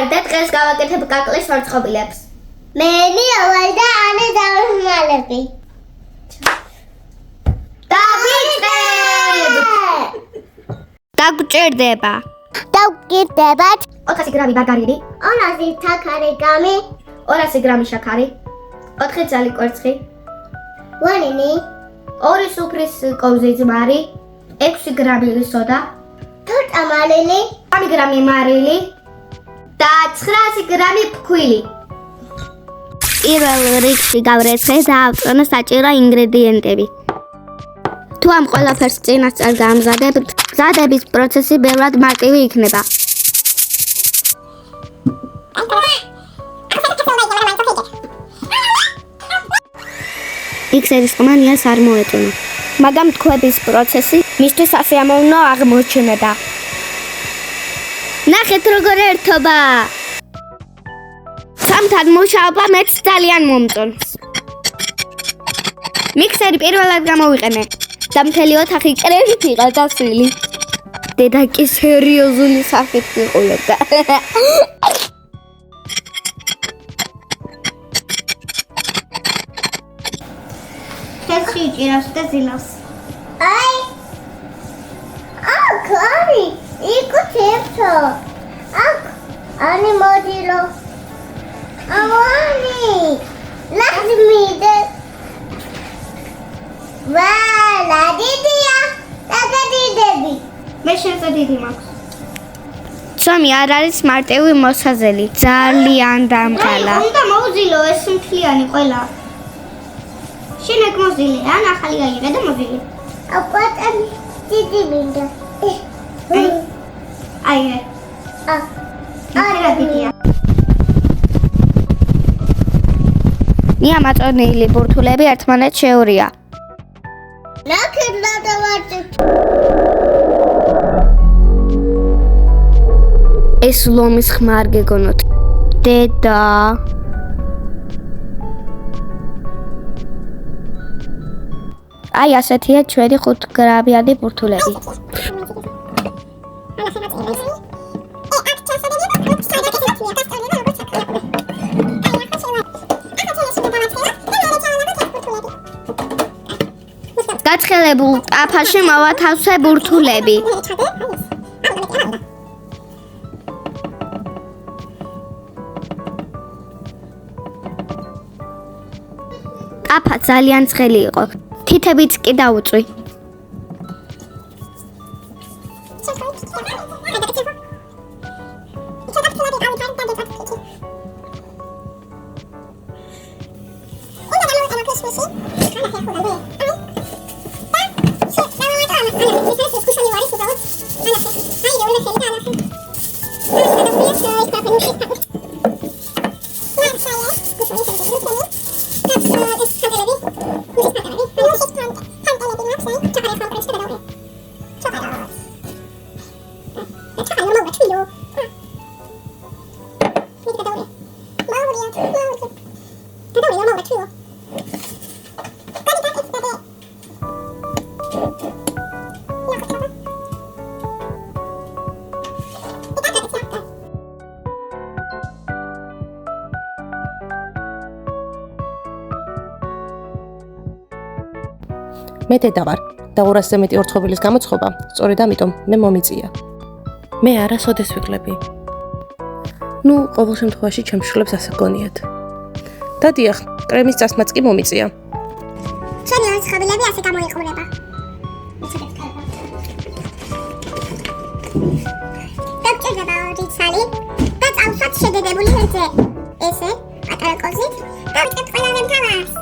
და დღეს გავაკეთებ კაკლის ვარცხობილებს. მე მიავალ და ანე დავმალები. დაგჭირდება. დავგირდებათ 400 გრამი მარგარინი, 200 თაქარი გამი, 200 გრამი შაქარი, 4 ძალი კვერცხი, ვანინი, 2 სუფრის კოვზი ძმარი, 6 გრამი სოდა, თორტა მალილი, 3 გრამი მარილი და 900 გრამი ფქვილი. პირველ რიგში გავრეცხე და ავწონო საჭირო ინგრედიენტები. თუ ამ ყველაფერს წინასწარ გამზადებთ, მზადების პროცესი ბევრად მარტივი იქნება. მიქსერის ყმანიას არ მოეწონა, მაგრამ თქვების პროცესი მისთვის ასიამოვნო აღმოჩნდა. ნახეთ როგორ ერთობა! სამთან მუშაობა მეც ძალიან მომწონს. მიქსერი პირველად გამოვიყენე და მთელი ოთახი კრემით იყო დასვილი. დედა კი სერიოზული სახით იყულობდა. ხეში იჭირავს და ზილავს. აი! კარი, იკუთებსო. ანი მოდილო. ავანი! ლაზმიდე. ვალა დიდია, დაგადიდები. მე შენზე დიდი მაქვს. ცომი არ არის მარტივი მოსაზელი, ძალიან დამღალა. უნდა მოვზილო ეს მთლიანი ყველა. შენ ეგ მოზილე, ან ახალი აიღე და მოზილე. აპატანი დიდი მინდა. აიღე. არა დიდია. მიამაწონილი ბურთულები ერთმანეთს შეურია. ნახეთ დავარწით. ეს ლომის ხმა არ გეგონოთ. დედა. აი ასეთია ჩვენი 5 გრამიანი ბურთულები. გაცხელებულ ტაფაში მოვათავსე ბურთულები. ტაფა ძალიან ცხელი იყო. თითებიც კი დაუწვი. მე დედა ვარ და 200-ზე მეტი ორცხობილის გამოცხობა, სწორედ ამიტომ მე მომიწია. მე არასოდეს ვიკლები. ნუ, ყოველ შემთხვევაში ჩემს შვილებს ასე გონიათ. და დიახ, კრემის წასმაც კი მომიწია. ჩვენი ორცხობილები ასე გამოიყურება. დაგჭირდება 2 ცალი და წავსვათ შედედებული რძე. ესე, პატარა კოზით, დავიწყებთ ყველაზე მთავარს.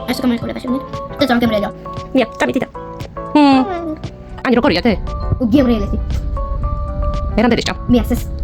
ეს გამოიყურება შეგნით? და ზამგემრელა. მია, წამიდიდა. Ani, როგორია დე? გემრიელესი. მერამდე დეჭა. მიასეს.